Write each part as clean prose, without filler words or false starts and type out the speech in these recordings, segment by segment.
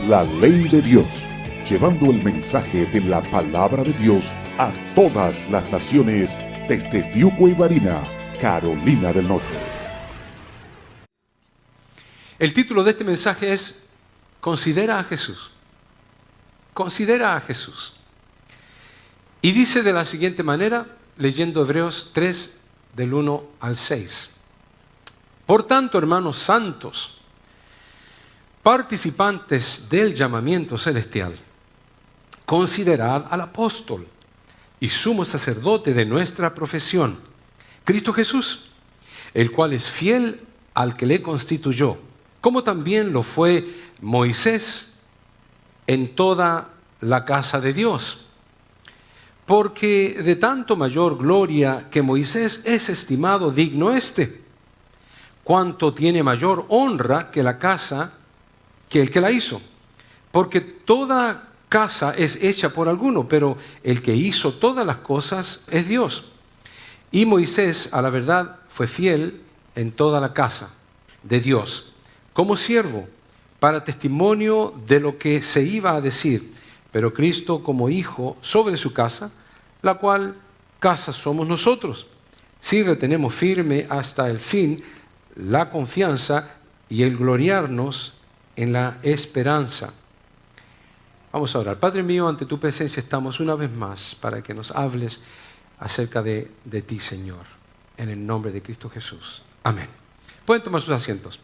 la ley de Dios, llevando el mensaje de la palabra de Dios a todas las naciones desde Diuco y Barina, Carolina del Norte. El título de este mensaje es Considera a Jesús. Considera a Jesús. Y dice de la siguiente manera, leyendo Hebreos 3, del 1 al 6. Por tanto, hermanos santos, participantes del llamamiento celestial, considerad al apóstol y sumo sacerdote de nuestra profesión, Cristo Jesús, el cual es fiel al que le constituyó, como también lo fue Moisés en toda la casa de Dios. Porque de tanto mayor gloria que Moisés es estimado digno cuanto tiene mayor honra que la casa que el que la hizo. Porque toda casa es hecha por alguno, pero el que hizo todas las cosas es Dios. Y Moisés, a la verdad, fue fiel en toda la casa de Dios, como siervo, para testimonio de lo que se iba a decir, pero Cristo como hijo sobre su casa, la cual casa somos nosotros, si retenemos firme hasta el fin la confianza y el gloriarnos en la esperanza. Vamos a orar. Padre mío, ante tu presencia estamos una vez más para que nos hables acerca de ti, Señor, en el nombre de Cristo Jesús. Amén. Pueden tomar sus asientos.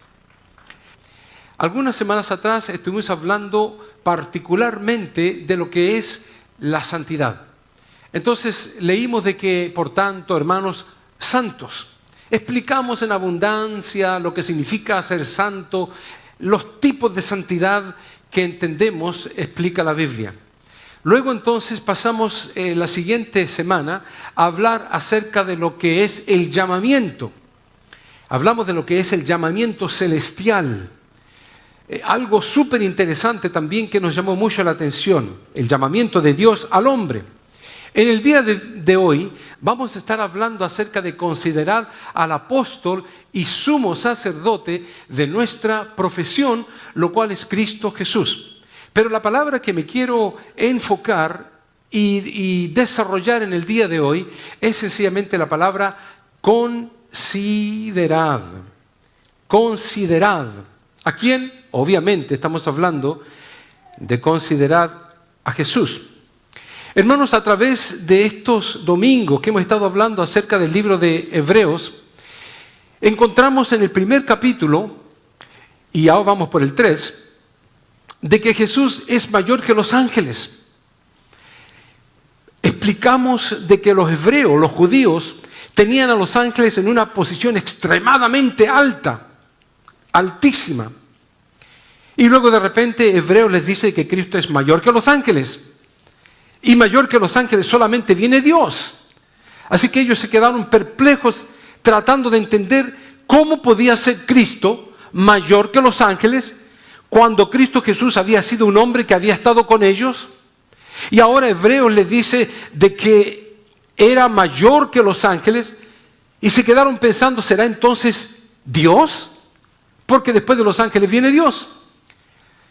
Algunas semanas atrás estuvimos hablando particularmente de lo que es la santidad. Entonces leímos de que, por tanto, hermanos santos, explicamos en abundancia lo que significa ser santo, los tipos de santidad que entendemos explica la Biblia. Luego entonces pasamos la siguiente semana a hablar acerca de lo que es el llamamiento. Hablamos de lo que es el llamamiento celestial. Algo súper interesante también que nos llamó mucho la atención, el llamamiento de Dios al hombre. En el día de hoy vamos a estar hablando acerca de considerar al apóstol y sumo sacerdote de nuestra profesión, lo cual es Cristo Jesús. Pero la palabra que me quiero enfocar y desarrollar en el día de hoy es sencillamente la palabra considerad. Considerad. ¿A quién? Obviamente estamos hablando de considerar a Jesús. Hermanos, a través de estos domingos que hemos estado hablando acerca del libro de Hebreos, encontramos en el primer capítulo, y ahora vamos por el 3, de que Jesús es mayor que los ángeles. Explicamos de que los hebreos, los judíos, tenían a los ángeles en una posición extremadamente alta, altísima. Y luego de repente Hebreos les dice que Cristo es mayor que los ángeles. Y mayor que los ángeles solamente viene Dios. Así que ellos se quedaron perplejos tratando de entender cómo podía ser Cristo mayor que los ángeles cuando Cristo Jesús había sido un hombre que había estado con ellos. Y ahora Hebreos les dice de que era mayor que los ángeles y se quedaron pensando, ¿será entonces Dios? Porque después de los ángeles viene Dios.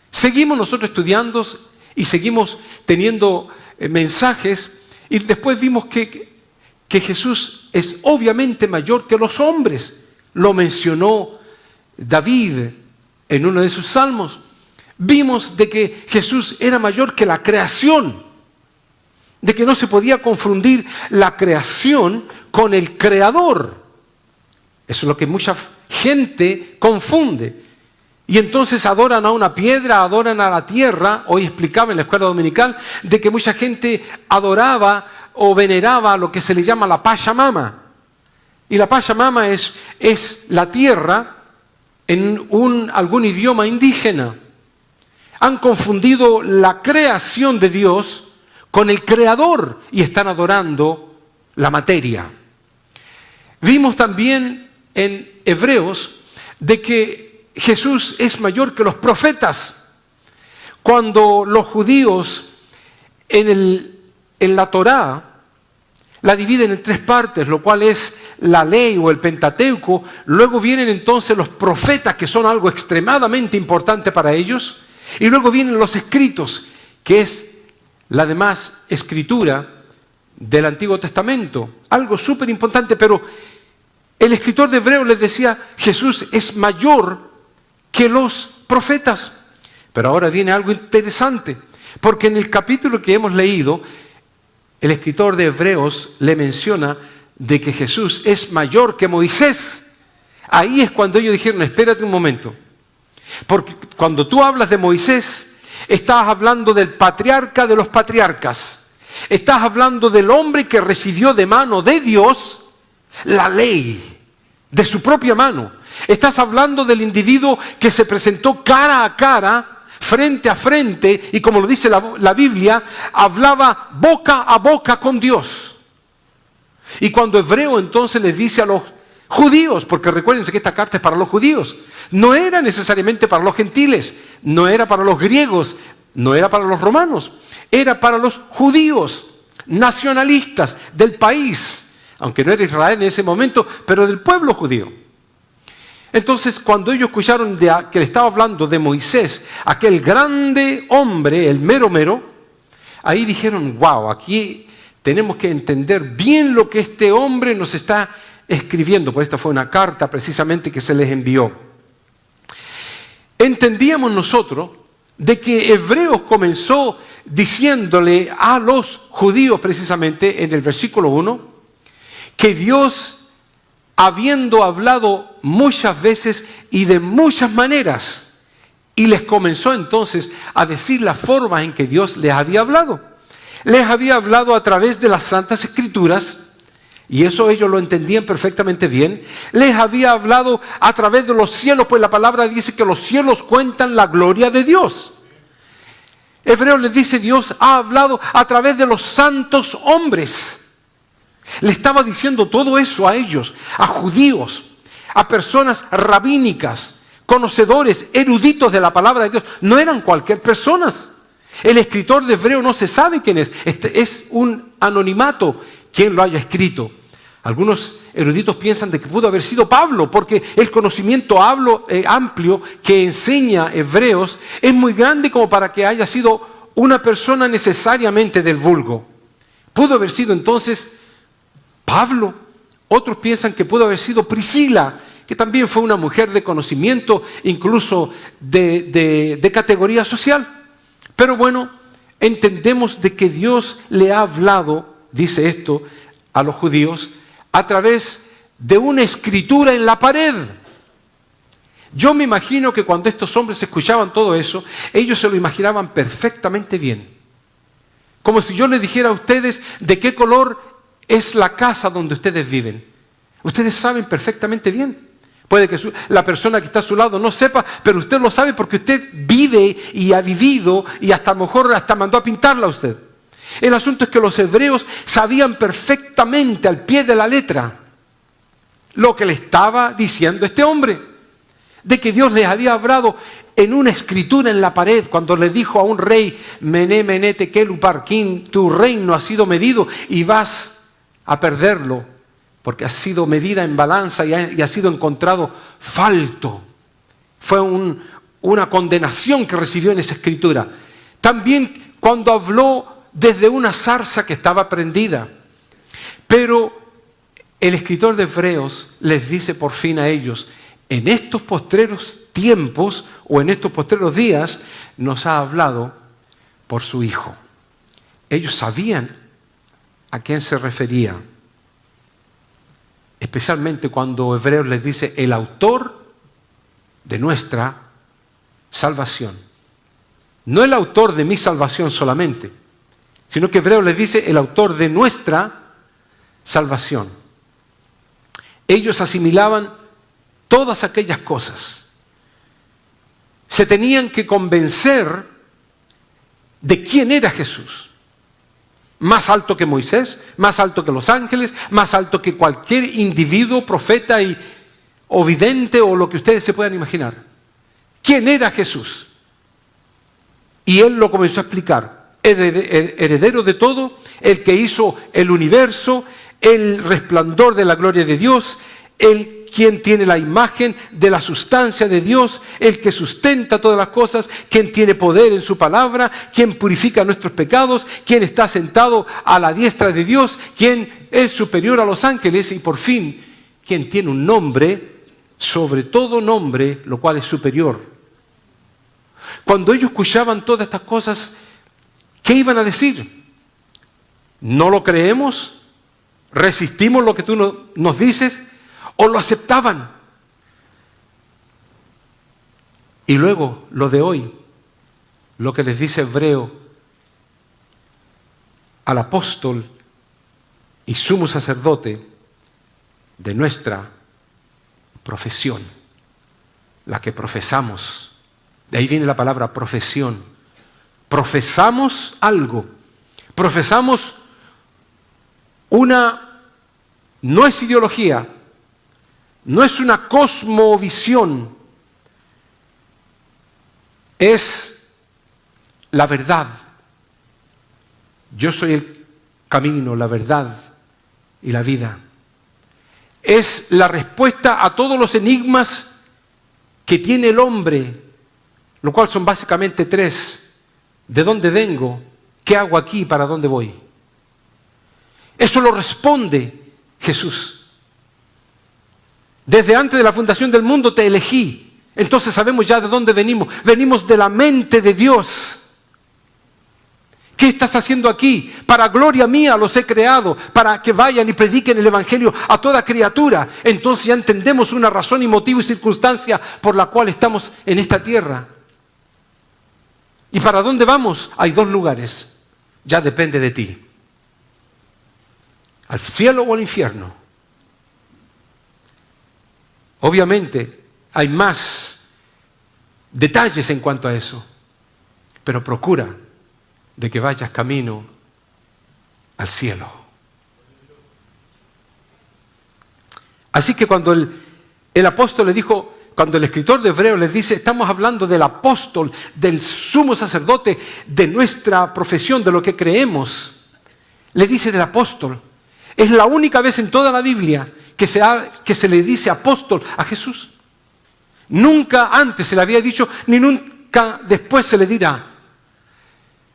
Seguimos nosotros estudiando y seguimos teniendo mensajes y después vimos que Jesús es obviamente mayor que los hombres. Lo mencionó David en uno de sus salmos. Vimos de que Jesús era mayor que la creación, de que no se podía confundir la creación con el creador. Eso es lo que mucha gente confunde. Y entonces adoran a una piedra, adoran a la tierra. Hoy explicaba en la escuela dominical de que mucha gente adoraba o veneraba lo que se le llama la Pachamama. Y la Pachamama es la tierra en algún idioma indígena. Han confundido la creación de Dios con el creador y están adorando la materia. Vimos también en Hebreos de que Jesús es mayor que los profetas. Cuando los judíos en la Torá la dividen en 3 partes, lo cual es la ley o el Pentateuco, luego vienen entonces los profetas, que son algo extremadamente importante para ellos, Y luego vienen los escritos, que es la demás escritura del Antiguo Testamento. Algo súper importante, pero el escritor de Hebreos les decía, Jesús es mayor que los profetas. Pero ahora viene algo interesante, porque en el capítulo que hemos leído, el escritor de Hebreos le menciona de que Jesús es mayor que Moisés. Ahí es cuando ellos dijeron, espérate un momento, porque cuando tú hablas de Moisés, estás hablando del patriarca de los patriarcas, estás hablando del hombre que recibió de mano de Dios la ley, de su propia mano. Estás hablando del individuo que se presentó cara a cara, frente a frente, y como lo dice la Biblia, hablaba boca a boca con Dios. Y cuando Hebreo entonces les dice a los judíos, porque recuérdense que esta carta es para los judíos, no era necesariamente para los gentiles, no era para los griegos, no era para los romanos, era para los judíos, nacionalistas del país, aunque no era Israel en ese momento, pero del pueblo judío. Entonces, cuando ellos escucharon que le estaba hablando de Moisés, aquel grande hombre, el mero mero, ahí dijeron, wow, aquí tenemos que entender bien lo que este hombre nos está escribiendo, porque esta fue una carta precisamente que se les envió. Entendíamos nosotros de que Hebreos comenzó diciéndole a los judíos precisamente en el versículo 1, que Dios, habiendo hablado muchas veces y de muchas maneras, y les comenzó entonces a decir las formas en que Dios les había hablado. Les había hablado a través de las Santas Escrituras, y eso ellos lo entendían perfectamente bien. Les había hablado a través de los cielos, pues la palabra dice que los cielos cuentan la gloria de Dios. Hebreos les dice, Dios ha hablado a través de los santos hombres. Le estaba diciendo todo eso a ellos, a judíos, a personas rabínicas, conocedores, eruditos de la palabra de Dios. No eran cualquier personas. El escritor de Hebreo no se sabe quién es. Es un anonimato quien lo haya escrito. Algunos eruditos piensan de que pudo haber sido Pablo, porque el conocimiento amplio que enseña Hebreos es muy grande como para que haya sido una persona necesariamente del vulgo. Pudo haber sido entonces Pablo. Otros piensan que pudo haber sido Priscila, que también fue una mujer de conocimiento, incluso de categoría social. Pero bueno, entendemos de que Dios le ha hablado, dice esto, a los judíos, a través de una escritura en la pared. Yo me imagino que cuando estos hombres escuchaban todo eso, ellos se lo imaginaban perfectamente bien. Como si yo les dijera a ustedes de qué color es la casa donde ustedes viven. Ustedes saben perfectamente bien. Puede que la persona que está a su lado no sepa, pero usted lo sabe porque usted vive y ha vivido y hasta a lo mejor hasta mandó a pintarla a usted. El asunto es que los hebreos sabían perfectamente al pie de la letra lo que le estaba diciendo este hombre, de que Dios les había hablado en una escritura en la pared cuando le dijo a un rey, Mené, Mené, Tekel, Uparquín, tu reino ha sido medido y vas a perderlo, porque ha sido medida en balanza y ha sido encontrado falto. Fue una condenación que recibió en esa escritura. También cuando habló desde una zarza que estaba prendida. Pero el escritor de Hebreos les dice por fin a ellos, en estos postreros tiempos o en estos postreros días nos ha hablado por su Hijo. Ellos sabían a quién se refería. Especialmente cuando Hebreos les dice el autor de nuestra salvación. No el autor de mi salvación solamente, sino que Hebreos les dice el autor de nuestra salvación. Ellos asimilaban todas aquellas cosas. Se tenían que convencer de quién era Jesús. Más alto que Moisés, más alto que los ángeles, más alto que cualquier individuo, profeta o vidente o lo que ustedes se puedan imaginar. ¿Quién era Jesús? Y él lo comenzó a explicar. Heredero de todo, el que hizo el universo, el resplandor de la gloria de Dios, el quien tiene la imagen de la sustancia de Dios, el que sustenta todas las cosas, quien tiene poder en su palabra, quien purifica nuestros pecados, quien está sentado a la diestra de Dios, quien es superior a los ángeles y por fin, quien tiene un nombre, sobre todo nombre, lo cual es superior. Cuando ellos escuchaban todas estas cosas, ¿qué iban a decir? ¿No lo creemos? ¿Resistimos lo que tú nos dices? ¿O lo aceptaban? Y luego, lo de hoy, lo que les dice Hebreo al apóstol y sumo sacerdote de nuestra profesión, la que profesamos. De ahí viene la palabra profesión. Profesamos algo. Profesamos no es ideología, no es una cosmovisión, es la verdad. Yo soy el camino, la verdad y la vida. Es la respuesta a todos los enigmas que tiene el hombre, lo cual son básicamente tres. ¿De dónde vengo? ¿Qué hago aquí? ¿Para dónde voy? Eso lo responde Jesús. Desde antes de la fundación del mundo te elegí. Entonces sabemos ya de dónde venimos. Venimos de la mente de Dios. ¿Qué estás haciendo aquí? Para gloria mía los he creado, para que vayan y prediquen el Evangelio a toda criatura. Entonces ya entendemos una razón y motivo y circunstancia por la cual estamos en esta tierra. ¿Y para dónde vamos? Hay dos lugares. Ya depende de ti. ¿Al cielo o al infierno? Obviamente hay más detalles en cuanto a eso, pero procura de que vayas camino al cielo. Así que cuando el apóstol le dijo, cuando el escritor de Hebreos les dice, estamos hablando del apóstol, del sumo sacerdote, de nuestra profesión, de lo que creemos, le dice del apóstol. Es la única vez en toda la Biblia que se le dice apóstol a Jesús. Nunca antes se le había dicho, ni nunca después se le dirá.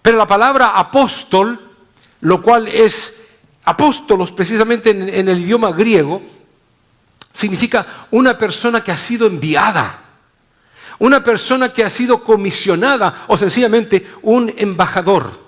Pero la palabra apóstol, lo cual es apóstolos precisamente en el idioma griego, significa una persona que ha sido enviada, una persona que ha sido comisionada o sencillamente un embajador.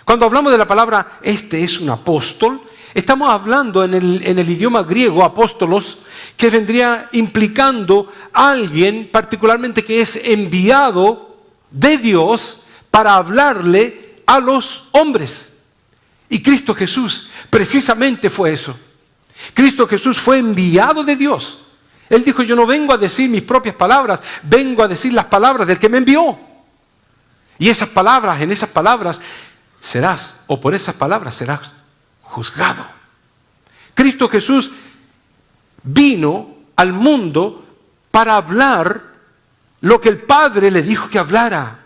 Cuando hablamos de la palabra, este es un apóstol, estamos hablando en el idioma griego, apóstolos, que vendría implicando a alguien particularmente que es enviado de Dios para hablarle a los hombres. Y Cristo Jesús precisamente fue eso. Cristo Jesús fue enviado de Dios. Él dijo, yo no vengo a decir mis propias palabras, vengo a decir las palabras del que me envió. Y esas palabras, en esas palabras serás, o por esas palabras serás juzgado. Cristo Jesús vino al mundo para hablar lo que el Padre le dijo que hablara.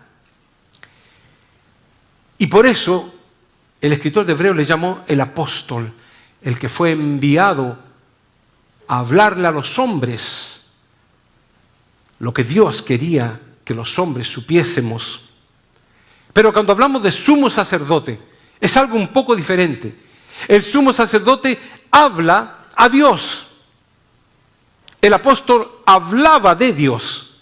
Y por eso el escritor de Hebreos le llamó el apóstol, el que fue enviado a hablarle a los hombres lo que Dios quería que los hombres supiésemos. Pero cuando hablamos de sumo sacerdote, es algo un poco diferente. El sumo sacerdote habla a Dios. El apóstol hablaba de Dios.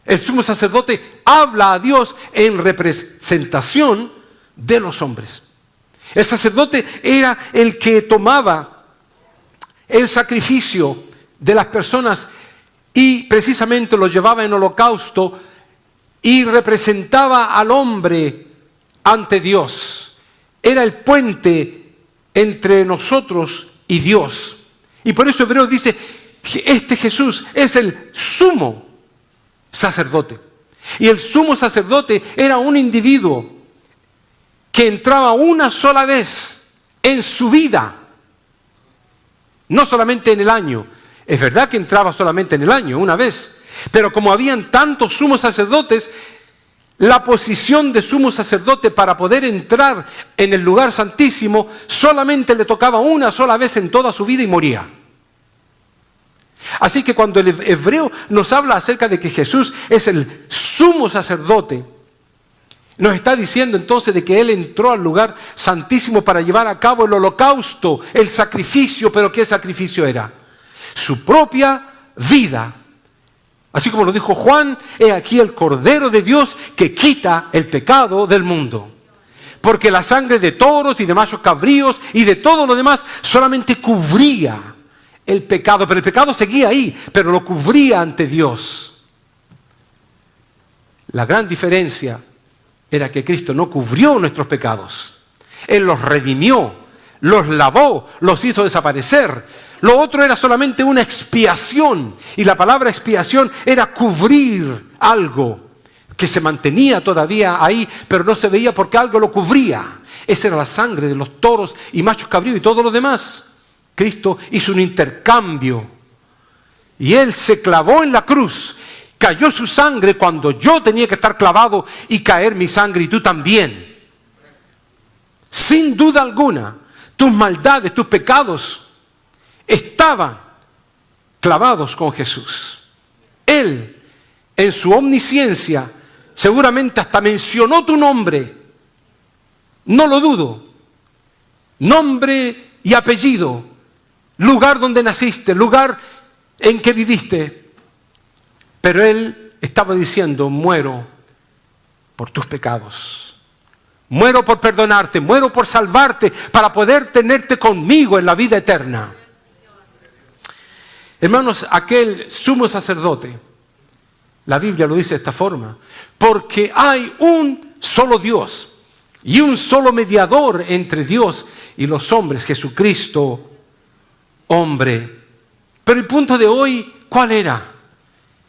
El sumo sacerdote habla a Dios en representación de los hombres. El sacerdote era el que tomaba el sacrificio de las personas y precisamente lo llevaba en holocausto y representaba al hombre ante Dios. Era el puente entre nosotros y Dios. Y por eso Hebreos dice, este Jesús es el sumo sacerdote. Y el sumo sacerdote era un individuo que entraba una sola vez en su vida, no solamente en el año. Es verdad que entraba solamente en el año, una vez, pero como habían tantos sumos sacerdotes, la posición de sumo sacerdote para poder entrar en el lugar santísimo solamente le tocaba una sola vez en toda su vida y moría. Así que cuando el hebreo nos habla acerca de que Jesús es el sumo sacerdote, nos está diciendo entonces de que Él entró al lugar santísimo para llevar a cabo el holocausto, el sacrificio. ¿Pero qué sacrificio era? Su propia vida. Así como lo dijo Juan, he aquí el Cordero de Dios que quita el pecado del mundo. Porque la sangre de toros y de machos cabríos y de todo lo demás solamente cubría el pecado. Pero el pecado seguía ahí, pero lo cubría ante Dios. La gran diferencia era que Cristo no cubrió nuestros pecados. Él los redimió, los lavó, los hizo desaparecer. Lo otro era solamente una expiación. Y la palabra expiación era cubrir algo que se mantenía todavía ahí, pero no se veía porque algo lo cubría. Esa era la sangre de los toros y machos cabríos y todo lo demás. Cristo hizo un intercambio. Y Él se clavó en la cruz. Cayó su sangre cuando yo tenía que estar clavado y caer mi sangre y tú también. Sin duda alguna, tus maldades, tus pecados estaban clavados con Jesús. Él, en su omnisciencia, seguramente hasta mencionó tu nombre. No lo dudo. Nombre y apellido. Lugar donde naciste, lugar en que viviste. Pero Él estaba diciendo, muero por tus pecados. Muero por perdonarte, muero por salvarte, para poder tenerte conmigo en la vida eterna. Hermanos, aquel sumo sacerdote, la Biblia lo dice de esta forma, porque hay un solo Dios y un solo mediador entre Dios y los hombres, Jesucristo, hombre. Pero el punto de hoy, ¿cuál era?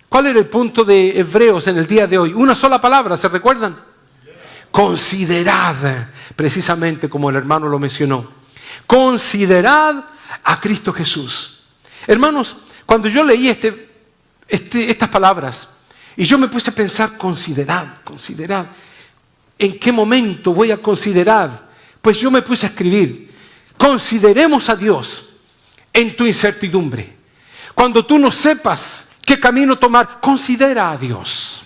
¿Cuál era el punto de Hebreos en el día de hoy? Una sola palabra, ¿se recuerdan? Considerad, precisamente como el hermano lo mencionó. Considerad a Cristo Jesús. Hermanos, cuando yo leí estas palabras y yo me puse a pensar, considerad. ¿En qué momento voy a considerar? Pues yo me puse a escribir, consideremos a Dios en tu incertidumbre. Cuando tú no sepas qué camino tomar, considera a Dios.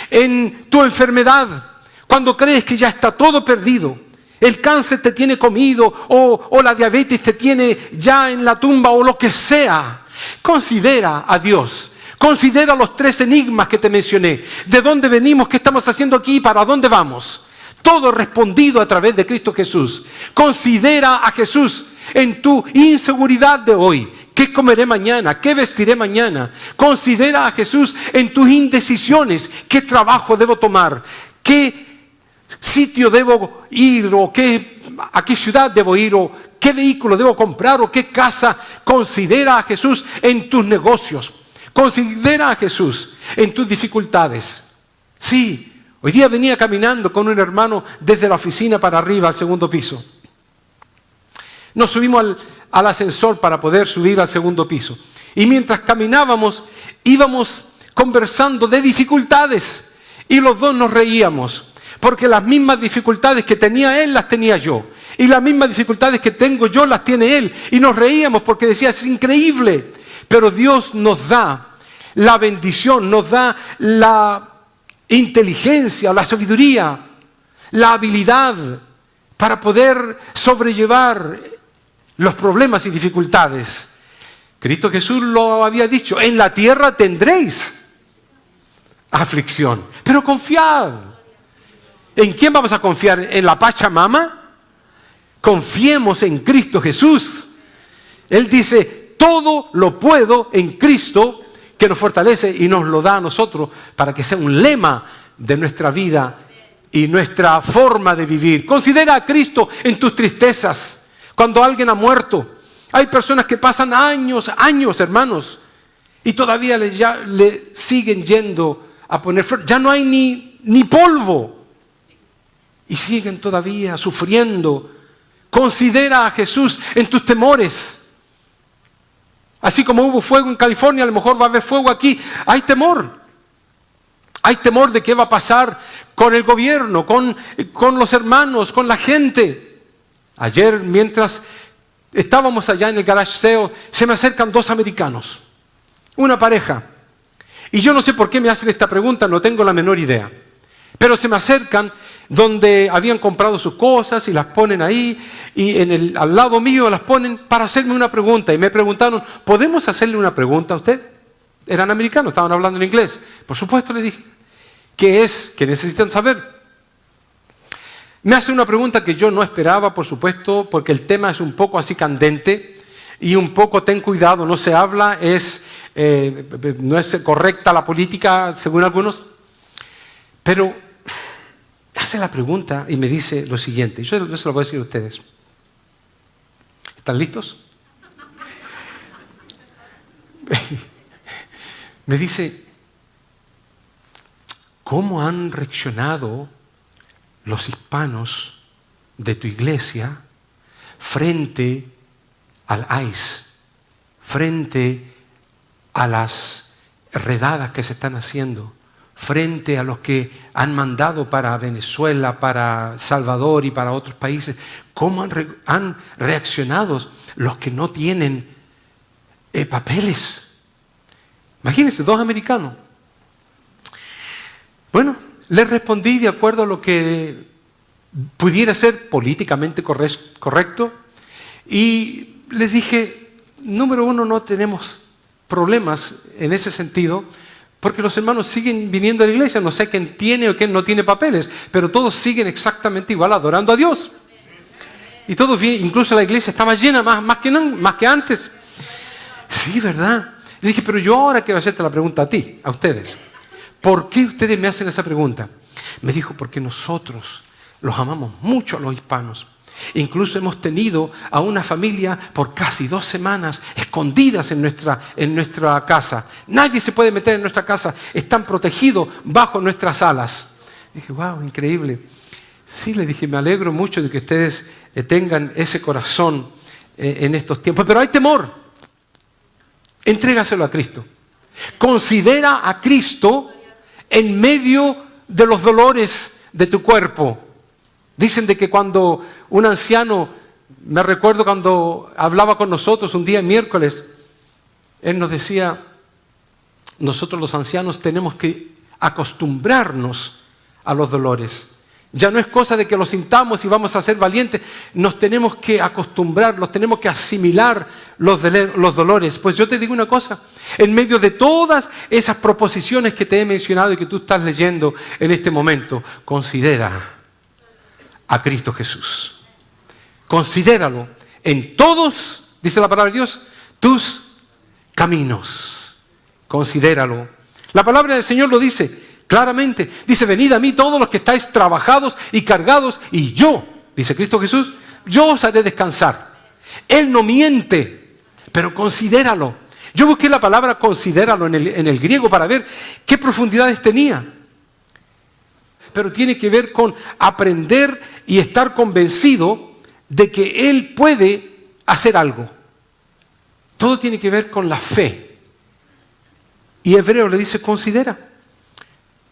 En tu enfermedad, cuando crees que ya está todo perdido, el cáncer te tiene comido o la diabetes te tiene ya en la tumba o lo que sea, considera a Dios. Considera los 3 enigmas que te mencioné. ¿De dónde venimos? ¿Qué estamos haciendo aquí? ¿Para dónde vamos? Todo respondido a través de Cristo Jesús. Considera a Jesús en tu inseguridad de hoy. ¿Qué comeré mañana? ¿Qué vestiré mañana? Considera a Jesús en tus indecisiones. ¿Qué trabajo debo tomar? ¿Qué sitio debo ir? ¿O a qué ciudad debo ir? ¿O qué vehículo debo comprar? ¿O qué casa? Considera a Jesús en tus negocios. Considera a Jesús en tus dificultades. Sí, hoy día venía caminando con un hermano desde la oficina para arriba al 2º piso. Nos subimos al ascensor para poder subir al 2º piso. Y mientras caminábamos, íbamos conversando de dificultades. Y los dos nos reíamos. Porque las mismas dificultades que tenía él, las tenía yo. Y las mismas dificultades que tengo yo, las tiene él. Y nos reíamos porque decía, es increíble. Pero Dios nos da la bendición, nos da la inteligencia, la sabiduría, la habilidad para poder sobrellevar los problemas y dificultades. Cristo Jesús lo había dicho, en la tierra tendréis aflicción, pero confiad. ¿En quién vamos a confiar? ¿En la Pachamama? Confiemos en Cristo Jesús. Él dice, todo lo puedo en Cristo que nos fortalece y nos lo da a nosotros para que sea un lema de nuestra vida y nuestra forma de vivir. Considera a Cristo en tus tristezas. Cuando alguien ha muerto, hay personas que pasan años, hermanos, y todavía le siguen yendo a poner flores. Ya no hay ni polvo. Y siguen todavía sufriendo. Considera a Jesús en tus temores. Así como hubo fuego en California, a lo mejor va a haber fuego aquí. Hay temor. Hay temor de qué va a pasar con el gobierno, con los hermanos, con la gente. Ayer, mientras estábamos allá en el garage sale, se me acercan 2 americanos. una pareja. Y yo no sé por qué me hacen esta pregunta, no tengo la menor idea. Pero se me acercan donde habían comprado sus cosas y las ponen ahí y al lado mío las ponen para hacerme una pregunta. Y me preguntaron, ¿podemos hacerle una pregunta a usted? Eran americanos, estaban hablando en inglés. Por supuesto le dije, ¿qué es? ¿Qué necesitan saber? Me hace una pregunta que yo no esperaba, por supuesto, porque el tema es un poco así candente y un poco ten cuidado, no se habla, no es correcta la política según algunos. Pero hace la pregunta y me dice lo siguiente, yo se lo voy a decir a ustedes. ¿Están listos? Me dice, ¿cómo han reaccionado los hispanos de tu iglesia frente al ICE, frente a las redadas que se están haciendo, frente a los que han mandado para Venezuela, para Salvador y para otros países? ¿Cómo han reaccionado los que no tienen papeles? Imagínense, 2 americanos. Bueno, les respondí de acuerdo a lo que pudiera ser políticamente correcto y les dije, número 1, no tenemos problemas en ese sentido porque los hermanos siguen viniendo a la iglesia, no sé quién tiene o quién no tiene papeles, pero todos siguen exactamente igual adorando a Dios. Y todos bien, incluso la iglesia está más llena, más que antes. Sí, ¿verdad? Le dije, pero yo ahora quiero hacerte la pregunta a ti, a ustedes. ¿Por qué ustedes me hacen esa pregunta? Me dijo, porque nosotros los amamos mucho a los hispanos. Incluso hemos tenido a una familia por casi 2 semanas escondidas en nuestra casa. Nadie se puede meter en nuestra casa. Están protegidos bajo nuestras alas. Dije, wow, increíble. Sí, le dije, me alegro mucho de que ustedes tengan ese corazón en estos tiempos. Pero hay temor. Entrégaselo a Cristo. Considera a Cristo en medio de los dolores de tu cuerpo. Dicen de que cuando un anciano, me recuerdo cuando hablaba con nosotros un día miércoles, él nos decía, nosotros los ancianos tenemos que acostumbrarnos a los dolores. Ya no es cosa de que los sintamos y vamos a ser valientes, nos tenemos que acostumbrar, los tenemos que asimilar los dolores. Pues yo te digo una cosa, en medio de todas esas proposiciones que te he mencionado y que tú estás leyendo en este momento, considera a Cristo Jesús. Considéralo en todos, dice la palabra de Dios, tus caminos. Considéralo. La palabra del Señor lo dice claramente. Dice, venid a mí todos los que estáis trabajados y cargados, y yo, dice Cristo Jesús, yo os haré descansar. Él no miente, pero considéralo. Yo busqué la palabra considéralo en el griego para ver qué profundidades tenía. Pero tiene que ver con aprender y estar convencido de que Él puede hacer algo. Todo tiene que ver con la fe. Y Hebreo le dice, considera.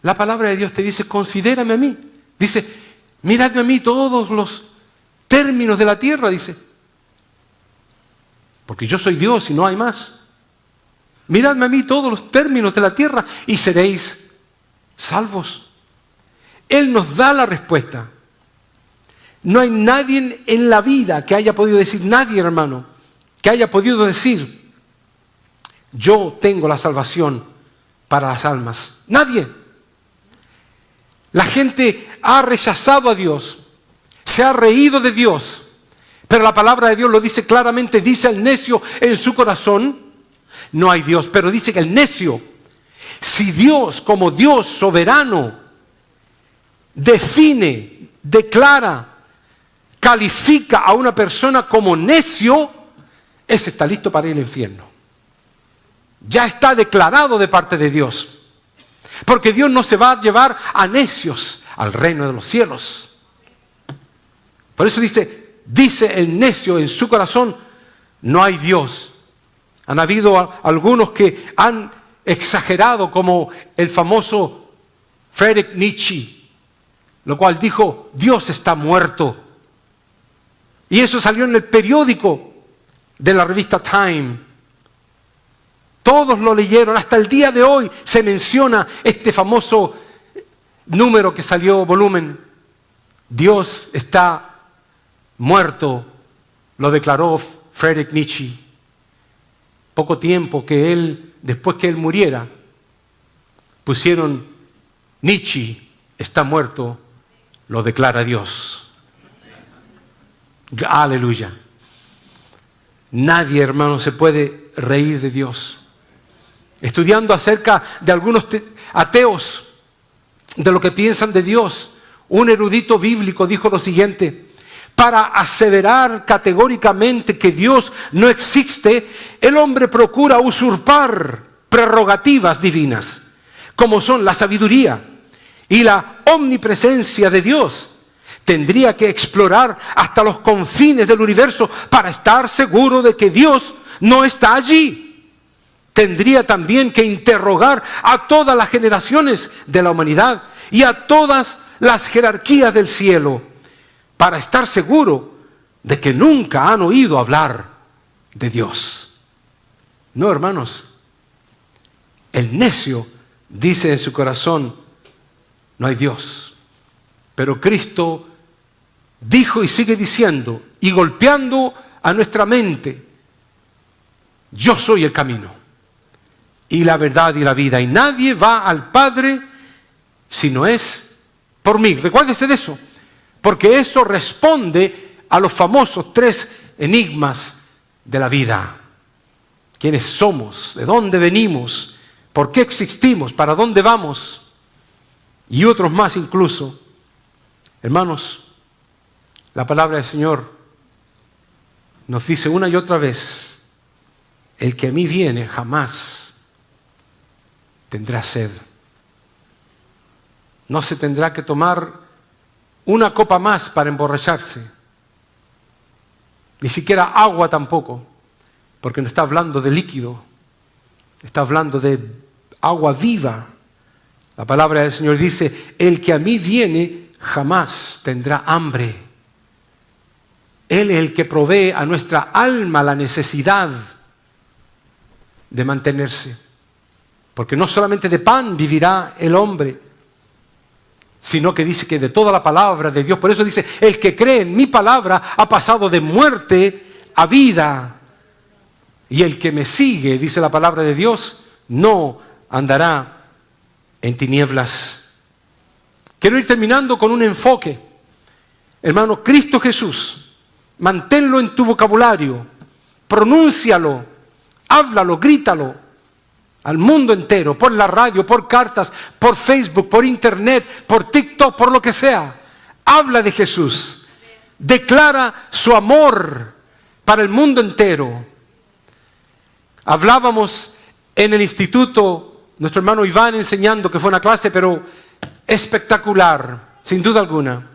La palabra de Dios te dice, considérame a mí. Dice, miradme a mí todos los términos de la tierra, dice. Porque yo soy Dios y no hay más. Miradme a mí todos los términos de la tierra y seréis salvos. Él nos da la respuesta. No hay nadie en la vida que haya podido decir, nadie, hermano, que haya podido decir, yo tengo la salvación para las almas. Nadie. La gente ha rechazado a Dios, se ha reído de Dios, pero la palabra de Dios lo dice claramente, dice el necio en su corazón, no hay Dios, pero dice que el necio, si Dios como Dios soberano define, declara, califica a una persona como necio, ese está listo para ir al infierno. Ya está declarado de parte de Dios. Porque Dios no se va a llevar a necios al reino de los cielos. Por eso dice el necio en su corazón, no hay Dios. Han habido algunos que han exagerado, como el famoso Friedrich Nietzsche, lo cual dijo, Dios está muerto. Y eso salió en el periódico de la revista Time. Todos lo leyeron. Hasta el día de hoy se menciona este famoso número que salió, volumen. Dios está muerto, lo declaró Friedrich Nietzsche. Poco tiempo después que él muriera, pusieron Nietzsche está muerto, lo declara Dios. Aleluya. Nadie, hermano, se puede reír de Dios. Estudiando acerca de algunos ateos, de lo que piensan de Dios, un erudito bíblico dijo lo siguiente: para aseverar categóricamente que Dios no existe, el hombre procura usurpar prerrogativas divinas, como son la sabiduría y la omnipresencia de Dios. Tendría que explorar hasta los confines del universo para estar seguro de que Dios no está allí. Tendría también que interrogar a todas las generaciones de la humanidad y a todas las jerarquías del cielo para estar seguro de que nunca han oído hablar de Dios. No, hermanos, el necio dice en su corazón: no hay Dios. Pero Cristo dijo y sigue diciendo y golpeando a nuestra mente: yo soy el camino y la verdad y la vida, y nadie va al Padre si no es por mí. Recuérdese de eso, porque eso responde a los famosos 3 enigmas de la vida. ¿Quiénes somos? ¿De dónde venimos? ¿Por qué existimos? ¿Para dónde vamos? Y otros más incluso. Hermanos, la palabra del Señor nos dice una y otra vez: el que a mí viene jamás tendrá sed. No se tendrá que tomar una copa más para emborracharse, ni siquiera agua tampoco, porque no está hablando de líquido, está hablando de agua viva. La palabra del Señor dice: el que a mí viene jamás tendrá hambre. Él es el que provee a nuestra alma la necesidad de mantenerse. Porque no solamente de pan vivirá el hombre, sino que dice que de toda la palabra de Dios. Por eso dice: el que cree en mi palabra ha pasado de muerte a vida. Y el que me sigue, dice la palabra de Dios, no andará en tinieblas. Quiero ir terminando con un enfoque. Hermano, Cristo Jesús, manténlo en tu vocabulario, pronúncialo, háblalo, grítalo al mundo entero, por la radio, por cartas, por Facebook, por internet, por TikTok, por lo que sea. Habla de Jesús, declara su amor para el mundo entero. Hablábamos en el instituto, nuestro hermano Iván enseñando, que fue una clase pero espectacular, sin duda alguna,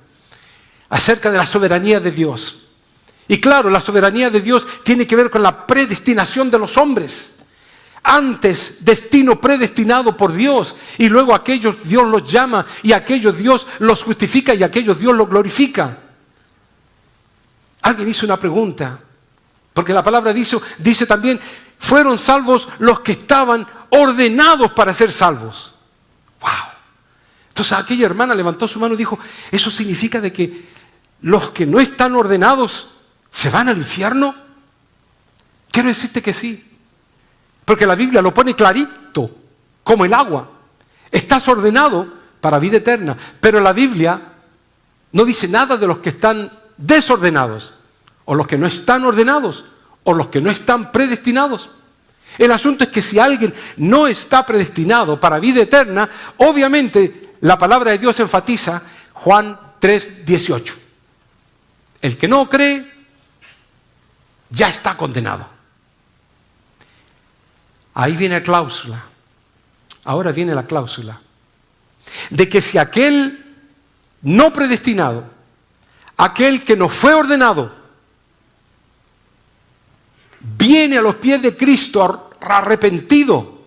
acerca de la soberanía de Dios. Y claro, la soberanía de Dios tiene que ver con la predestinación de los hombres. Antes, destino predestinado por Dios, y luego aquellos Dios los llama, y aquellos Dios los justifica, y aquellos Dios los glorifica. Alguien hizo una pregunta, porque la palabra dice también: fueron salvos los que estaban ordenados para ser salvos. ¡Wow! Entonces aquella hermana levantó su mano y dijo: ¿eso significa de que los que no están ordenados se van al infierno? Quiero decirte que sí. Porque la Biblia lo pone clarito, como el agua. Estás ordenado para vida eterna. Pero la Biblia no dice nada de los que están desordenados, o los que no están ordenados, o los que no están predestinados. El asunto es que si alguien no está predestinado para vida eterna, obviamente la palabra de Dios enfatiza Juan 3:18. El que no cree ya está condenado. Ahí viene la cláusula. Ahora viene la cláusula de que si aquel no predestinado, aquel que no fue ordenado, viene a los pies de Cristo arrepentido,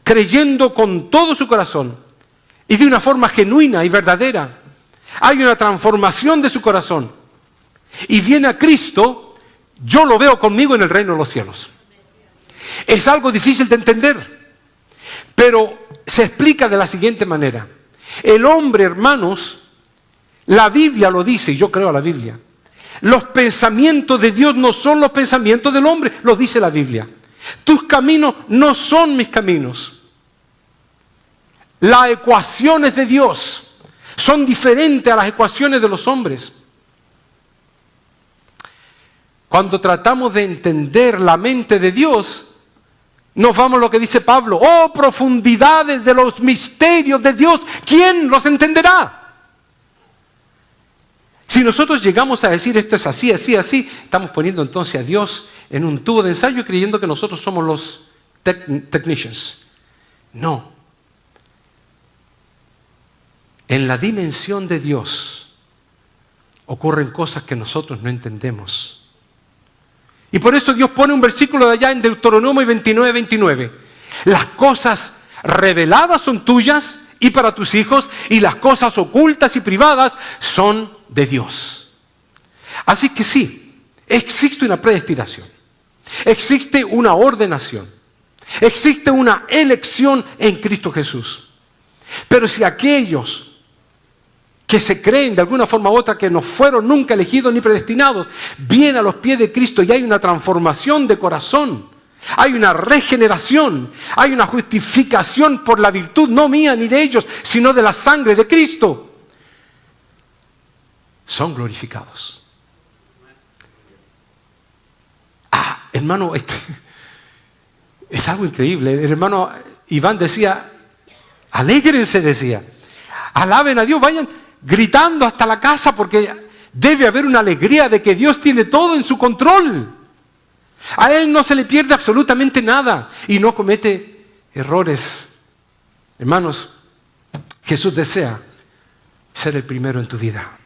creyendo con todo su corazón y de una forma genuina y verdadera, hay una transformación de su corazón y viene a Cristo, yo lo veo conmigo en el reino de los cielos. Es algo difícil de entender, pero se explica de la siguiente manera. El hombre, hermanos, la Biblia lo dice, y yo creo a la Biblia. Los pensamientos de Dios no son los pensamientos del hombre, lo dice la Biblia. Tus caminos no son mis caminos. Las ecuaciones de Dios son diferentes a las ecuaciones de los hombres. Cuando tratamos de entender la mente de Dios, nos vamos a lo que dice Pablo. Oh, profundidades de los misterios de Dios, ¿quién los entenderá? Si nosotros llegamos a decir esto es así, así, así, estamos poniendo entonces a Dios en un tubo de ensayo creyendo que nosotros somos los technicians. No. En la dimensión de Dios ocurren cosas que nosotros no entendemos. Y por eso Dios pone un versículo de allá en Deuteronomio 29:29. Las cosas reveladas son tuyas y para tus hijos, y las cosas ocultas y privadas son de Dios. Así que sí, existe una predestinación, existe una ordenación, existe una elección en Cristo Jesús. Pero si aquellos que se creen de alguna forma u otra que no fueron nunca elegidos ni predestinados, vienen a los pies de Cristo y hay una transformación de corazón, hay una regeneración, hay una justificación por la virtud, no mía ni de ellos, sino de la sangre de Cristo, son glorificados. Hermano, es algo increíble. El hermano Iván decía, alégrense, decía, alaben a Dios, vayan gritando hasta la casa porque debe haber una alegría de que Dios tiene todo en su control. A Él no se le pierde absolutamente nada y no comete errores. Hermanos, Jesús desea ser el primero en tu vida.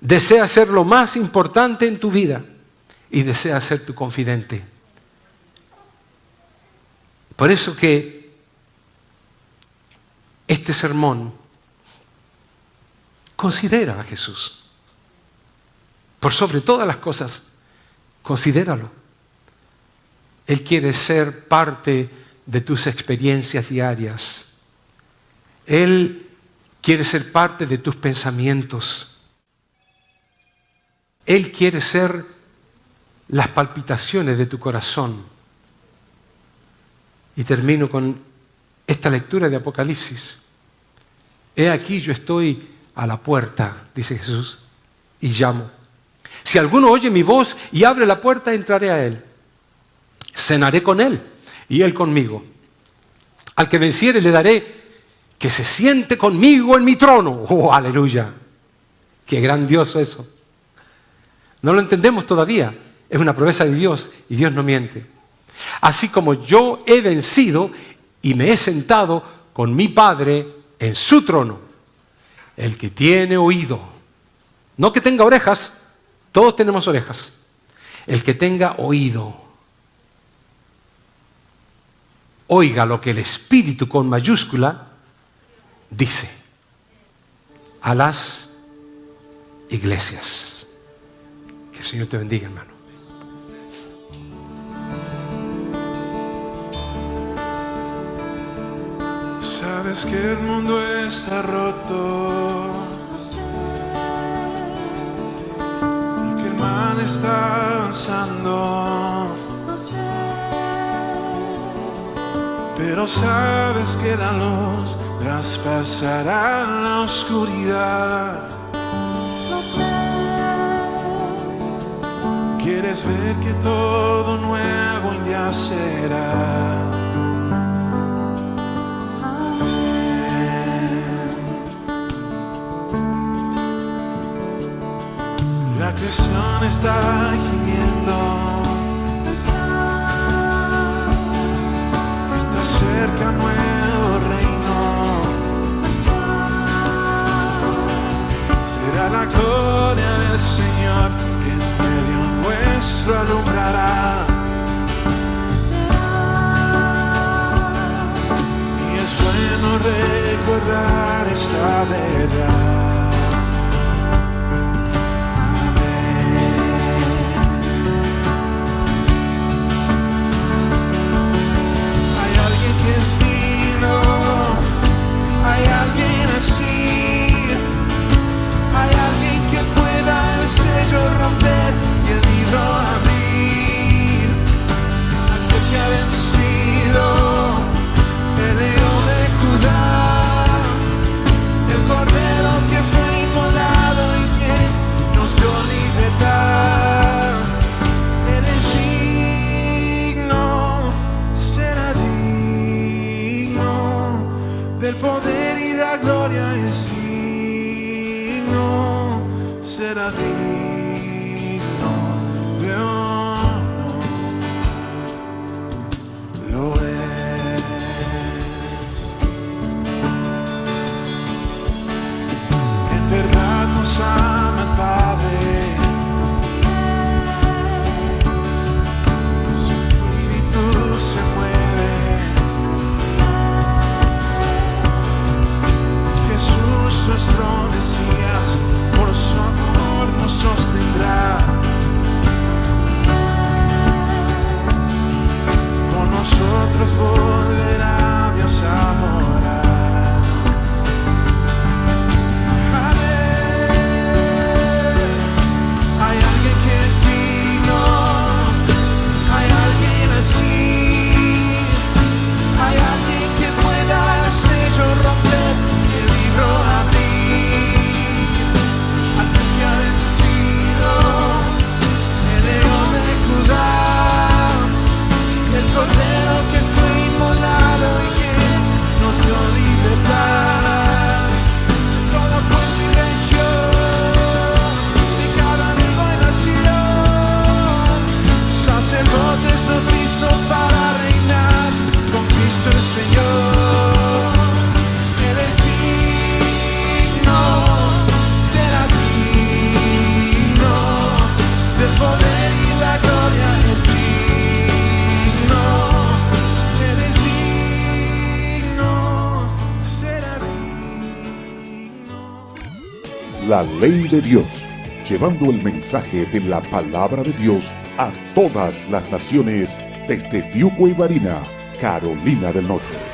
Desea ser lo más importante en tu vida y desea ser tu confidente. Por eso que este sermón considera a Jesús. Por sobre todas las cosas, considéralo. Él quiere ser parte de tus experiencias diarias. Él quiere ser parte de tus pensamientos. Él quiere ser las palpitaciones de tu corazón. Y termino con esta lectura de Apocalipsis. He aquí yo estoy a la puerta, dice Jesús, y llamo. Si alguno oye mi voz y abre la puerta, entraré a él. Cenaré con él y él conmigo. Al que venciere le daré que se siente conmigo en mi trono. ¡Oh, aleluya! ¡Qué grandioso eso! No lo entendemos todavía. Es una promesa de Dios y Dios no miente. Así como yo he vencido y me he sentado con mi Padre en su trono. El que tiene oído, no que tenga orejas, todos tenemos orejas. El que tenga oído, oiga lo que el Espíritu con mayúscula dice a las iglesias. Que el Señor te bendiga, hermano. Sabes que el mundo está roto y que el mal está avanzando, pero sabes que la luz traspasará la oscuridad. Quieres ver que todo nuevo ya será. La creación está gimiendo, está cerca nuevo reino, será la gloria del Señor que en medio nuestro alumbrará, y es bueno recordar esta verdad. digno de honor. Lo es. En verdad nos ama el Padre. Su espíritu se mueve. Jesús, nuestro Mesías, por su amor nos sostendrá. Con nosotros volverá Dios a morar. Amén. Hay alguien que es digno, hay alguien así, hay alguien que pueda el sello romper y el libro abrir. Aquel que ha vencido, el león de Judá, el cordero que fue inmolado y que nos dio libertad. Todo pueblo y región, de cada lengua y nación, sacerdotes nos hizo para reinar con Cristo el Señor. Él es digno, será digno del poder y la gloria. Es digno, Él es digno, será digno. La ley de Dios, llevando el mensaje de la palabra de Dios a todas las naciones desde Tiuco y Barina, Carolina del Norte.